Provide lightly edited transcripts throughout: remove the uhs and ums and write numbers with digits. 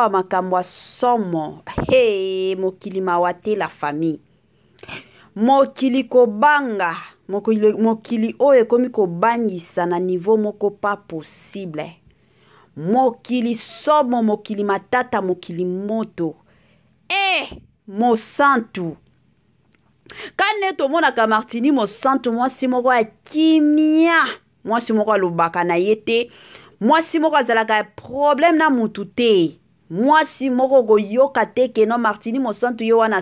awa makambo somo. Hey, mokili mawate la famille. Mokili kobanga. Mokili oyo komi kobangisa na niveau moko pas possible. Mokili somo, mokili matata, mokili moto. Mosantu. Kane to mona ka Martini Mosantu, moi si moko ya kimia. Moi si moko lobaka na yete. Moi si moko azalaka problème na mutu te. Moi si moko go yoka te ke no Martini Mosantu yo wana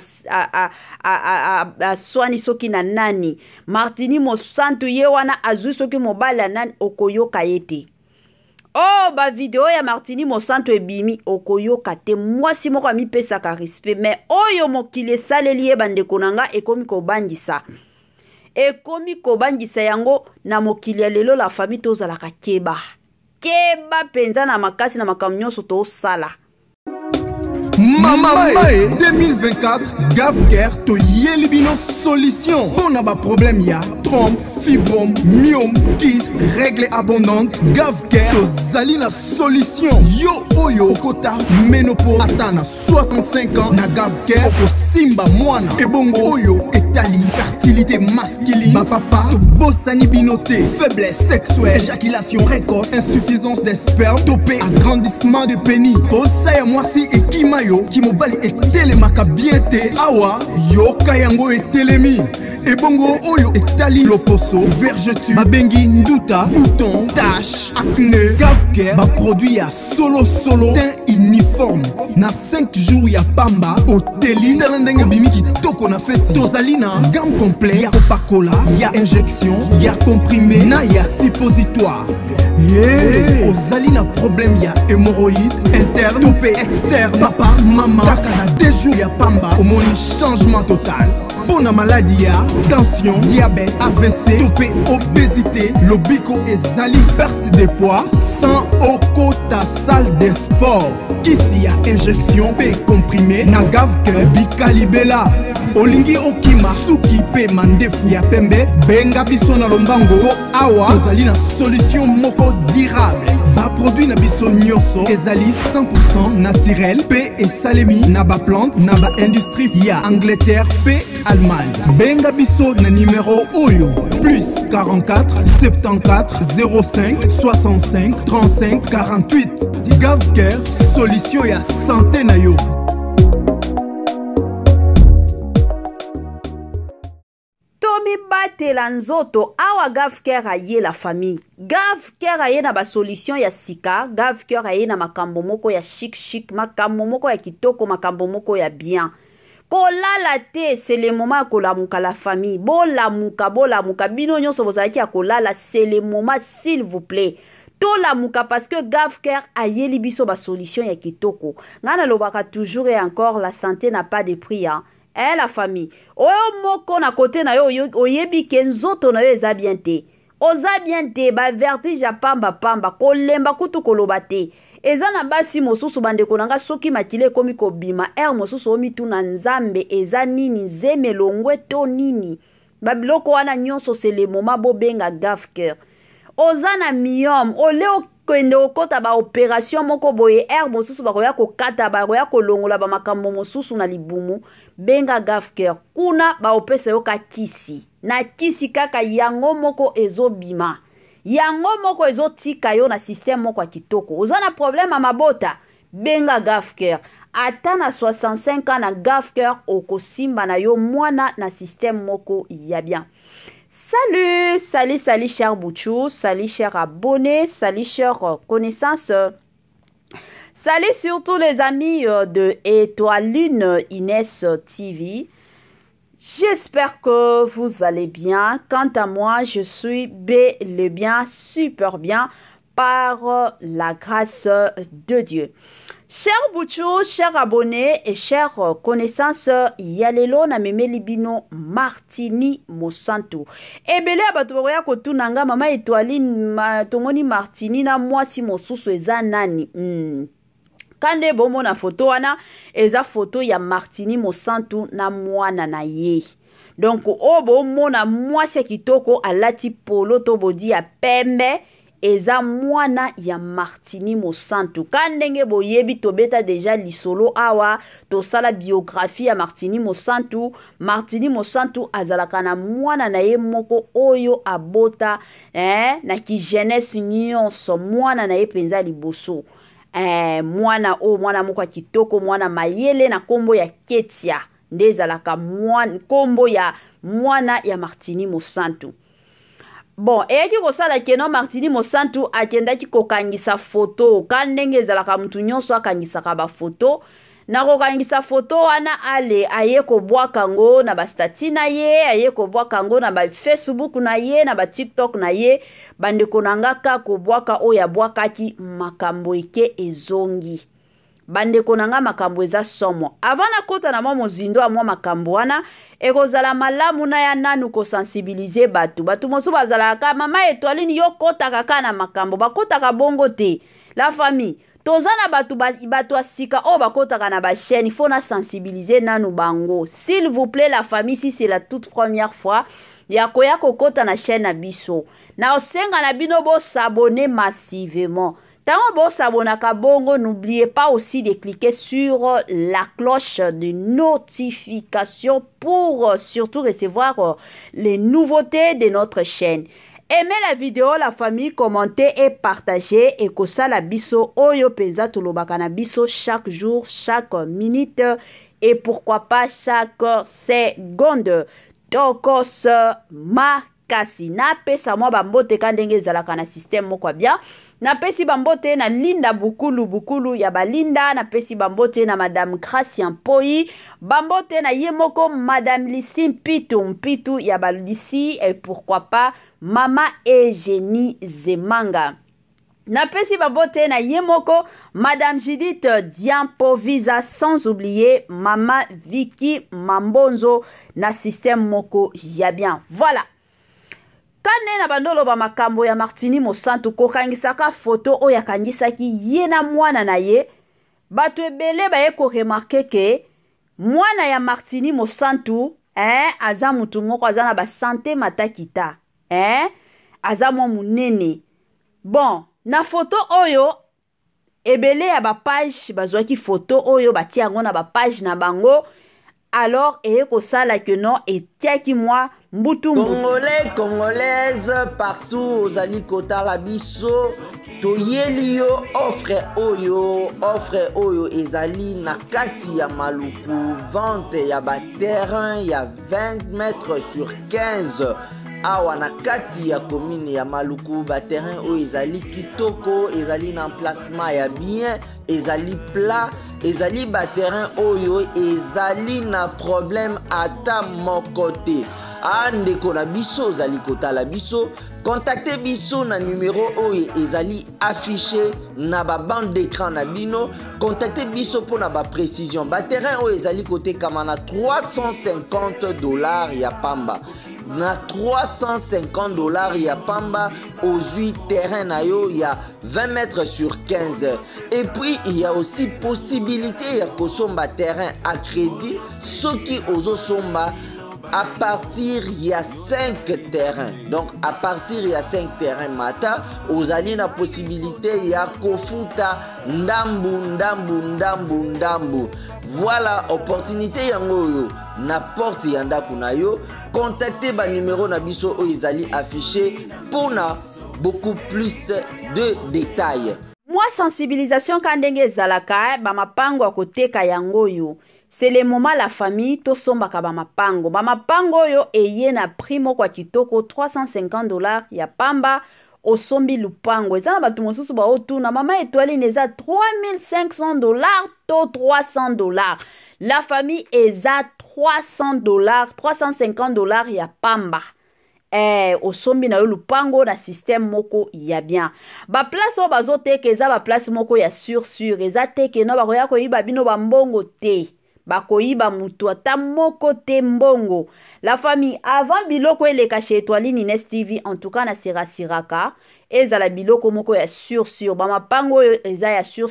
swani soki na nani. Martini Mosantu ye wana azui soki mobala nani okoyoka yete. Oh, ba video ya Martini Mosantu ebimi okoyoka te. Moi si moko mi pesa ka respect, mais oyo mokile saleli ye bandeko nanga ekomi kobandisa. Ekomi kobandisa yango na mokili lelo la famille tozalaka keba. Keba penza na makasi na makamnyoso to sala. Mama 2024 Gavker to yelibino solution. Bon ba problème ya trompe, fibrome, myome, kyste, règle abondante. Gavker to zalina solution. Yo oyo kota ménopause atana 65 ans na Gavker oko simba mwana. Ebongo oyo etali fertilité masculine. Ma papa to bossani binoté, faiblesse sexuelle, éjaculation précoce, insuffisance des spermes, topé agrandissement de pénis. Bossa ya mwasi ekimayo ki mobali etelemaka bien te awa yo kayango etelemi ebongo oyo etali loposo vergeture babengi nduta bouton tache acné Gavker ba produit ya solo teint uniforme na 5 jours ya pamba oteli talendenge bimi kitoko na fête tozali na gamme complet ya kopakola ya injection ya comprimé na ya suppositoire. Ozali na problème ya hémorroïde interne topé externe papa maman kaka na 2 jours ya pamba omoni changement total. Pour la maladie ya tension diabète AVC topé obésité lobiko ezali perte de poids sans okota salle de sport kisi ya injection pe comprimé na Gavker bikalibela olingi okima suki pe mandefu ya pembe benga biso na lombango po awa tozali na solution moko durable ba produit na biso nyonso ezali 100% naturel pe esalemi na ba plante na ba industrie ya Angleterre pe Allemagne. Benga biso na numéro oyo plus 44 74 05 65 35 48. Gavker solution ya santé na yo. Tomi bate la nzoto awa Gavker aye la famille. Gavker aye na ba solution ya sika. Gavker aye na makambo moko ya chic, makambo moko ya kitoko, makambo moko ya bien. Kolala te, c'est le moment kolamuka la famille. Bolamuka. Bino nyonso bozalaki ya kolala, c'est le moment s'il vous plaît. Tolamuka parce que Gavker aye libiso ba solution ya kitoko. Ngana lobaka toujours et encore la santé n'a pas de prix hein. La famille. Oyo moko na kote na yo oyebi kenzoto na yo eza bien te. Oza bien te ba vertige ya pamba kolemba kutu koloba te. Eza na basi mosusu bandeko nanga soki makile komi kobima mosusu omi tu na nzambe eza nini zeme longwe to nini babiloko wana nyonso c'est le moment bobenga Gavker. Oza na myome oleo kwende okota ba opération moko boye mosusu bakoya kokata bakoya kolongola ba makambo mosusu na libumu benga Gavker kuna ba opesa yo kisi na kisi kaka yango moko ezobima. Yango moko ezotika yo na système moko kitoko. Ozana problème mabota benga Gavker. Ata na 65 ans na Gavker okosimba na yo mwana na système moko ya bien. Salut chers Bouchou, salut chers abonnés, salut chers connaissances. Salut surtout les amis de Étoile Inès TV. J'espère que vous allez bien. Quant à moi, je suis bel et bien, super bien, par la grâce de Dieu. Chers Bouchou, chers abonnés et chers connaissances, yalelo na meme libino Martini Mosantu. Ebele abato ya kotunanga mama Étoile tomoni Martini na mwasi mosusu eza nani. Kande bomo na photo wana eza photo ya Martini Mosantu na mwana na ye. Donc obo mona mwasi kitoko alati polo to bodi ya pembe eza mwana ya Martini Mosantu. Kandenge boyebi tobeta deja lisolo awa tosala biographie ya Martini Mosantu. Martini Mosantu azalaka na mwana na ye moko oyo abota na ki jeunesse nyonso mwana na ye penza liboso. Mwana moko kitoko mwana mayele na kombo ya Ketia. Ndezalaka kombo ya mwana ya Martini Mosantu. Bon, eki kosala keno Martini Mosantu akendaki kokangisa foto. Kandenge ezalaka mutu nyonso akangisaka ba foto. Na kokangisa foto wana ale aye kobwaka ngo na ba stati na ye, aye kobwaka ngo na ba Facebook na ye, na ba TikTok na ye, bandeko nanga kobwaka oya bwakaki makambo eke ezongi. Bandeko nanga makambo eza somo. Avana kota na mozindo amwa makambo wana, ekozala malamu na ya nanu ko sensibiliser batu. Batu mosu bazalaka mama Etoiline yo kota kaka na makambo, bakota ka bongo te. La famille tozana batu asika o bakota na ba chaîne, il faut na sensibiliser nanu bango. S'il vous plaît la famille, si c'est la toute première fois, ya koya kokota na chaîne na biso. Na osenga na bino bo s'abonner massivement. Tant bon s'abonnaka bongo, n'oubliez pas aussi de cliquer sur la cloche de notification pour surtout recevoir les nouveautés de notre chaîne. Aimez la vidéo, la famille, commentez et partagez. Et kosa la biso oyo penza tolobaka na biso chaque jour, chaque minute et pourquoi pas chaque seconde. Tokos makasi. Na pesa mwa bambote kandenge ezalaka na système moko bien. Na pesi bambote na Linda Bukulu ya balinda. Na pesi bambote na Madame Gracia Mpoi. Bambote na yemoko Madame Lissi Mpitu ya balisi. Et pourquoi pas Mama Eugénie Zemanga. Na pesi bambote na yemoko Madame Judith Diampovisa, sans oublier Mama Vicky Mambonzo na système moko ya bien. Voilà. Kane na bandolo ba makambo ya Martini Mosantu kokangisaka foto oyo akangisaki ye na mwana na ye, bato ebele ba ye ko remarquer ke mwana ya Martini Mosantu aza mutu moko aza na ba santé matakita aza mo munene. Bon, na foto oyo ebele ya ba page bazwaki foto oyo batia yango na ba page na bango. Alors, kosala que non, etiaki moi mbutu Congolais, Congolaises, partout, ozali kota la biso, toyeli yo offre oyo ezali na kati ya maluku, vente ya ba terrain ya 20 mètres sur 15. Awa na kati ya commune ya maluku ba terrain oyo ezali kitoko, ezali na emplacement ya bien, ezali plat, ezali ba terrain oyo ezali na problème ata mokote. Andeko na biso ozali kotala biso, contactez biso na numéro oyo ezali affiché na ba bande d'écran na bino, contactez biso pour na ba précision. Ba terrain oyo ezali kote kama na $350 ya pamba. Na $350 ya pamba aux 8 terrains na yo ya 20 mètres sur 15. Et puis il y a aussi possibilité ya kosomba terrain à crédit, soki ozo somba à partir il y a 5 terrains. Donc à partir il y a 5 terrains mata, ozali na possibilité ya kofuta ndambu. Voilà opportunité yango yo na porte yanda kuna yo. Contactez ba numéro na biso o ezali affiché pour na beaucoup plus de détails. Moi sensibilisation kandenge zalaka ba mapango akoteka yango yo. C'est le moment la famille to sombaka ba mapango. Ba mapango yo eye na primo kwa kitoko $350 ya pamba osombi lupango. Eza na batu mosusu ba otuna Mama Etoiline eza $3500 to $300. La famille eza $300, $350 ya pamba. Osombi na yo lupango na système moko ya bien. Ba place o bazoteka eza ba place moko ya sur eza teke no bakoya koyiba bino ba mbongo te. Bakoyiba mutu ata moko te mbongo. La famille avant biloko eleka chez Etoiline Ines TV, en tout cas na siraka eza la biloko moko ya sur ba mapango eza ya sur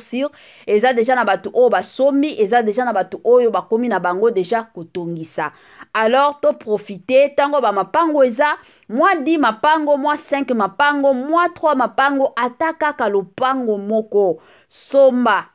eza deja na batu o basombi, eza deja na batu oyo bakomi na bango deja kotongisa. alors to profiter tango ba mapango eza moi 10 mapango moi 5 mapango moi 3 mapango ataka ka lopango moko somba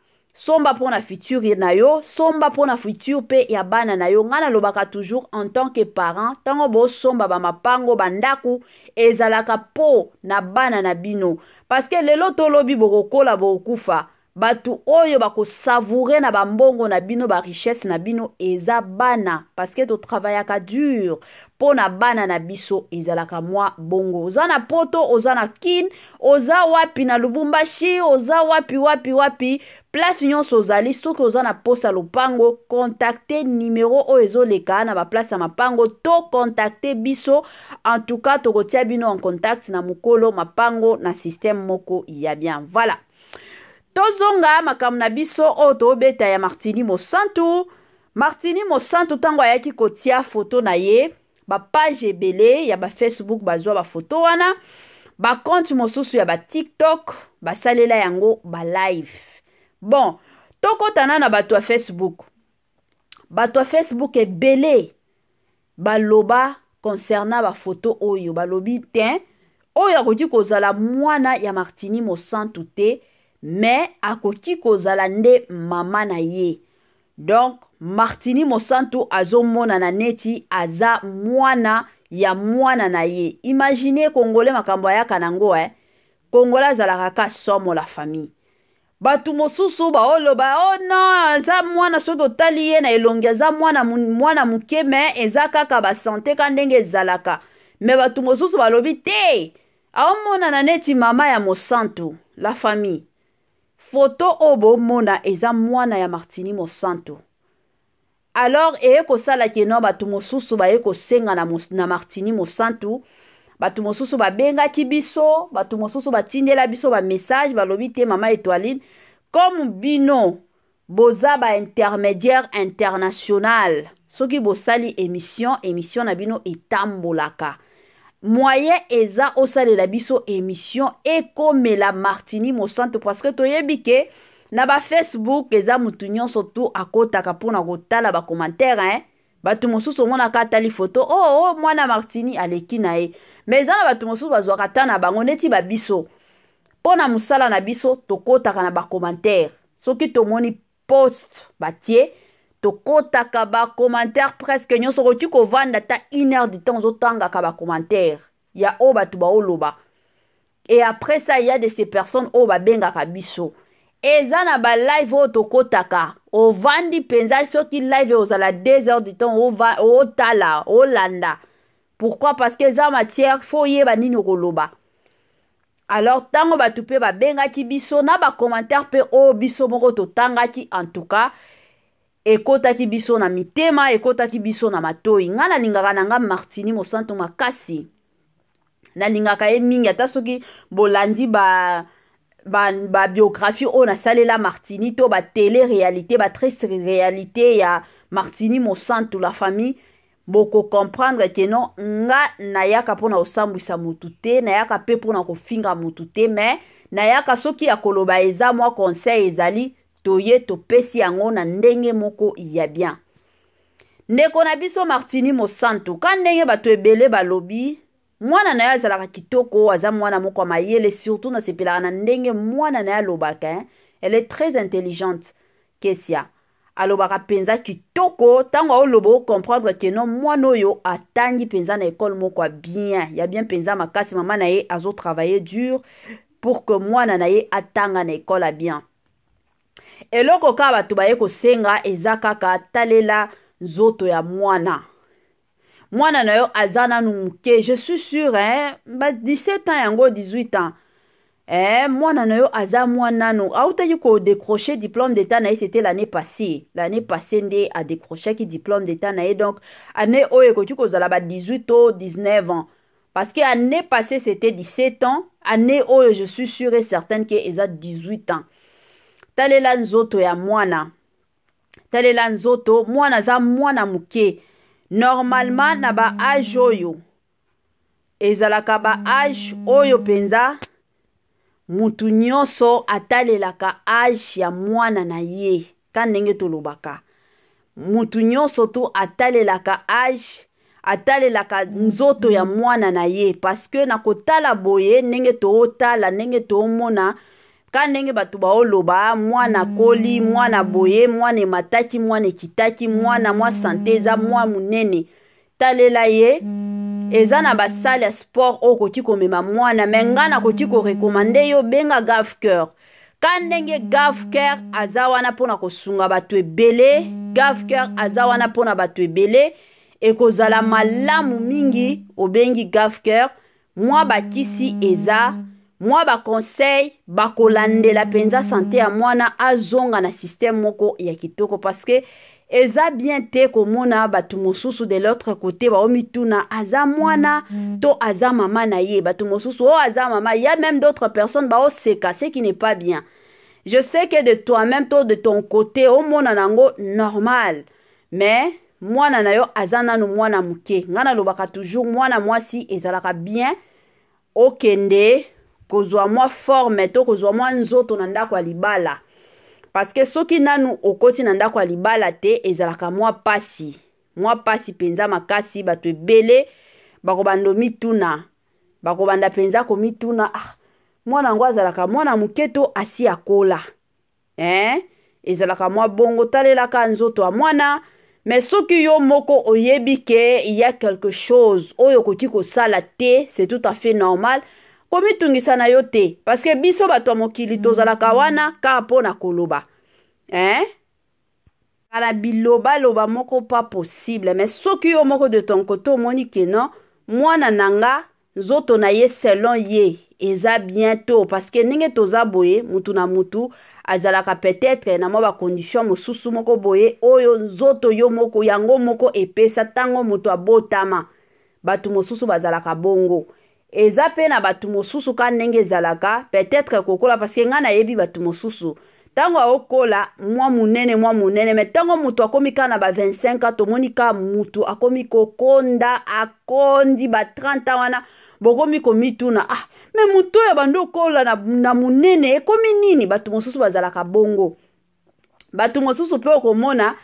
pour na future na yo somba pour na future pe ya bana na yo ngana lobaka toujours en tant que parent tango bo somba ba mapango bandaku ezalaka po na bana na bino parce que lelo tolobi bokokola bokufa batu oyo bako savourer na bambongo na bino ba richesse na bino eza bana parce que to travaillaka dur po na bana na biso ezalaka mwa bongo oza na poto oza na kin oza wapi na Lubumbashi oza wapi place nyonso ozali soki oza na posa lopango contacter numéro oyo ezoleka na ba place ya mapango to contacter biso en tout cas tokotia bino en contact na mukolo mapango na système moko ya bien voilà. Tozonga makambo na biso oyo tobeta ya Martini Mosantu tango ayaki kotia foto na ye ba page ebele ya ba Facebook bazwa ba foto wana ba compte mosusu ya ba TikTok basalela yango ba live. Bon, tokotana na bato ya Facebook ebele baloba concernant ba foto oyo balobi ten oyo akoki kozala mwana ya Martini Mosantu te mais akoki kozala nde mama na ye. Donc Martini Mosantu azomona na neti aza mwana ya mwana na ye. Imaginez Congolais makambo ya kanango Congolais azalaka ka somo la famille. Batu mosusu ba oloba oh non aza mwana soto tali ye na elongi aza mwana muke me eza kaka ba santé ka ndenge ezalaka. Me batu mosusu balobi te aomona na neti mama ya Mosantu la famille. Photo obo mona eza mwana ya Martini Mosantu. Alors eko sala keno batu mosusu ba eko senga na Martini Mosantu. Batu mosusu ba benga kibiso, batu mosusu ba tindela biso ba message balobi te mama Étoiline comme bino boza ba intermédiaire international. Soki bosali émission na bino etambolaka. Moyen eza osalela biso émission ekomela Martini Mosantu parce que toyebike na ba Facebook eza mutu nyonso tu akotaka pona kotala ba commentaire batu mosusu mona katali photo oh mwana Martini aleki na ye mais eza na batu mosusu bazwaka ta na bango neti ba biso pona musala na biso tokotaka na ba commentaire soki tomoni post batie tokotaka ba commentaire presque nyonso koki kovanda ta 1 heure de temps ozotanga ka ba commentaire ya o batu ba oloba et après ça il y a de ces personnes o ba benga ka biso eza na ba live o tokotaka o vandi penza soki live ozala 2 heures de temps o tala o landa pourquoi parce que eza matière faut yeba nini koloba alors tango batu pe ba benga ki biso na ba commentaire pe o biso moko totanga ki en tout cas ekotaki biso na mitema ekotaki biso na matoi nga nalingaka nanga Martini Mosantu makasi nalingaka ye mingi ata soki bolandi ba biographie o na salela Martini to ba télé-réalité ba triste réalité ya Martini Mosantu la famille boko comprendre que non nga nayaka pona osambwisa mutu te nayaka pe pona kofinga mutu te mais nayaka soki ya koloba eza mwa conseil ezali toye topesi yango na ndenge moko ya bien. Ndeko na biso Martini Mosantu ka ndenge bato ebele balobi mwana na ya azalaka kitoko aza mwana moko mayele surtout na sepelaka na ndenge mwana na ya lobaka elle est très intelligente Kesia alobaka penza kitoko tango olobo comprendre que non mwana oyo atangi penza na école moko bien ya bien penza makasi mama na ye azo travailler dur pour que mwana na ye atanga na école bien. Eloko ka batu baye kosenga eza kaka talela nzoto ya mwana na yo azana numuke je suis sûr ba 17 ans yango 18 ans mwana na yo aza mwana no autaki ko décrocher diplôme d'état na ye c'était l'année passée nde a décroché ki diplôme d'état na ye donc année oyo ekoki kozala ba 18 ou 19 ans parce que année passée c'était 17 ans année oyo je suis sûr et certaine que eza 18 ans. Talela nzoto ya mwana za mwana muke normalement na ba âge oyo ezalaka ba âge oyo penza mutu nyonso atalelaka âge ya mwana na ye ka ndenge tolobaka mutu nyonso tu atalelaka age atalelaka nzoto ya mwana na ye parce que na kotala boye ndenge tootala ndenge toomona ka ndenge bato baoloba mwana koli mwana boye mwana emataki mwana ekitaki mwana mwa sante eza mwa munene talela ye eza na basale ya sport oyo koki komema mwana me nga nakoki korekomande yo benga Gave Cœur ka ndenge Gave Cœur aza wana mpona kosunga bato ebele Gave Cœur aza wana mpona bato ebele ekozala malamu mingi obengi Gave Cœur mwa bakisi eza mwa baconseil bakolandela penza sante ya mwana azonga na système moko ya kitoko parce que eza bien te komona batu mosusu de l'autre côté baomituna aza mwana to aza mama na ye batu mosusu o aza mama il y a même d'autres personnes baoseka ce qui n'est pas bien. Je sais que de toi-même to de ton côté omona nango normal mais mwana na yo aza nanu mwana muke nga nalobaka toujours mwana mwasi ezalaka bien okende kozwa mwa forme to kozwa mwa nzoto na ndako ya libala parce que soki nanu okoti na ndako ya libala te ezalaka mwa pasi penza makasi bato ebele bakobanda mituna bakobanda penza komituna mwana ngo azalaka mwana muke to asi akola ezalaka mwa bongo talelaka nzoto ya mwana mais soki yo moko oyebi ke il y a quelque chose oyo koki kosala te c'est tout à fait normal komitungisa na yo te parce que biso bato ya mokili tozalaka wana ka mpona koloba kala biloba loba moko pas possible mais soki yo moko de ton côté omoni ke non mwana nanga nzoto na ye selon ye eza bientôt parce que ndenge toza boye mutu na mutu azalaka peut-être na mwa bacondition mosusu moko boye oyo nzoto yo moko yango moko epesa tango mutu abotama batu mosusu bazalaka bongo eza pe na batu mosusu ka ndenge ezalaka peut-être kokola parce que nga nayebi batu mosusu tango aokola mwa munene mais tango mutu akomi ka na ba 25 ans tomoni ka mutu akomi kokonda akondi ba 30 ans wana bokomi komituna me mutu ya bando kola na munene ekomi nini batu mosusu bazalaka bongo batu mosusu pe okomona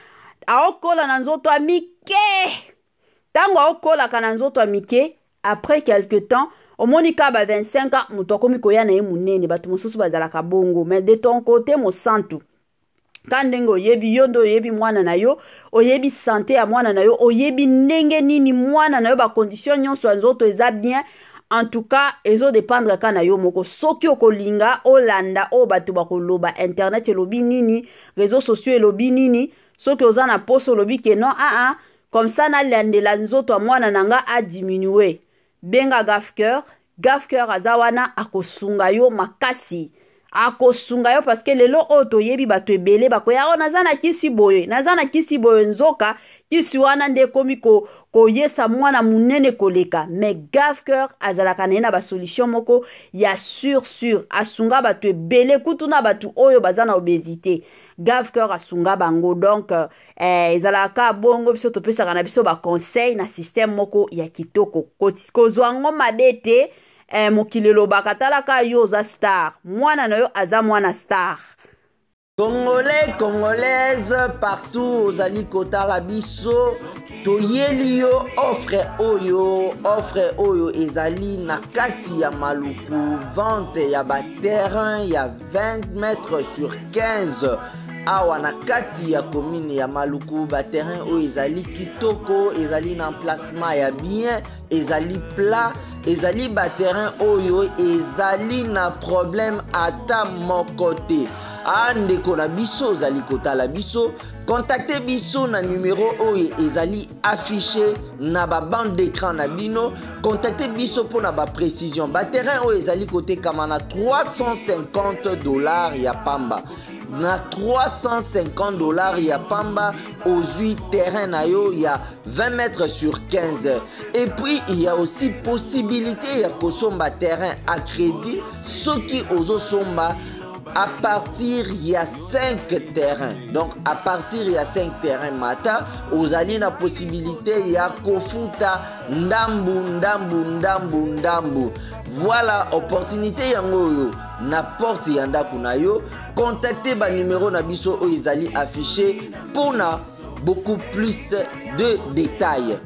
aokola na nzoto ya mike tango aokola ka na nzoto ya mike après quelque temps omoni ka ba 25 ans mutu akomi koya na ye munene batu mosusu bazalaka bongo mais de ton côté mosantu kandenge oyebi yondo oyebi mwana na yo oyebi santé ya mwana na yo oyebi ndenge nini mwana na yo ba condition nyonso ya nzoto eza bien en tout cas ezo dépendre ka na yo moko soki okolinga olanda o batu bakoloba internet elobi nini réseaux sociaux elobi nini soki oza na poso lobi ke non comme ça na landela nzoto ya mwana nanga a diminuer benga Gave Cœur aza wana akosunga yo makasi akosunga yo parce que lelo oto yebi bato ebele bakoya naza na kisi boye nzoka kisi wana nde komi koyesa mwana munene koleka mais Gave Cœur azalaka na ba solution moko ya sur asunga bato ebele kutuna bato oyo baza na obésité Gave Cœur asunga bango donc ezalaka bongo biso topesaka na biso ba conseil na système moko ya kitoko kozwa ngo mabete mokili lobaka talaka yo za star mwana na yo aza mwana star. Congolais, Congolaises, partout ozali kotala biso toyeli yo offre oyo ezali na kati ya maluku vente ya ba terrain ya 20 mètres sur 15 awa na kati ya commune ya maluku ba terrain oyo ezali kitoko ezali na emplacement ya bien ezali plat ezali ba terrain oyo ezali na problème ata moko te. Ndeko na biso ozali kotala biso contactez biso na numéro oyo ezali affiché na ba bande d'écran na bino contactez biso pour na ba précision ba terrain oyo ezali kotekama na $350 ya pamba na $350 ya pamba ozwi terrain na yo ya 20 mètres sur 15 et puis il y a aussi possibilité ya kosomba terrain à crédit soki ozosomba à partir il y a 5 terrains. Donc à partir il y a 5 terrains mata, vous avez la possibilité il y a kofuta ndambu. Voilà opportunité yango n'importe yanda kunayo. Contactez ba numéro na biso o ezali affiché pour na beaucoup plus de détails.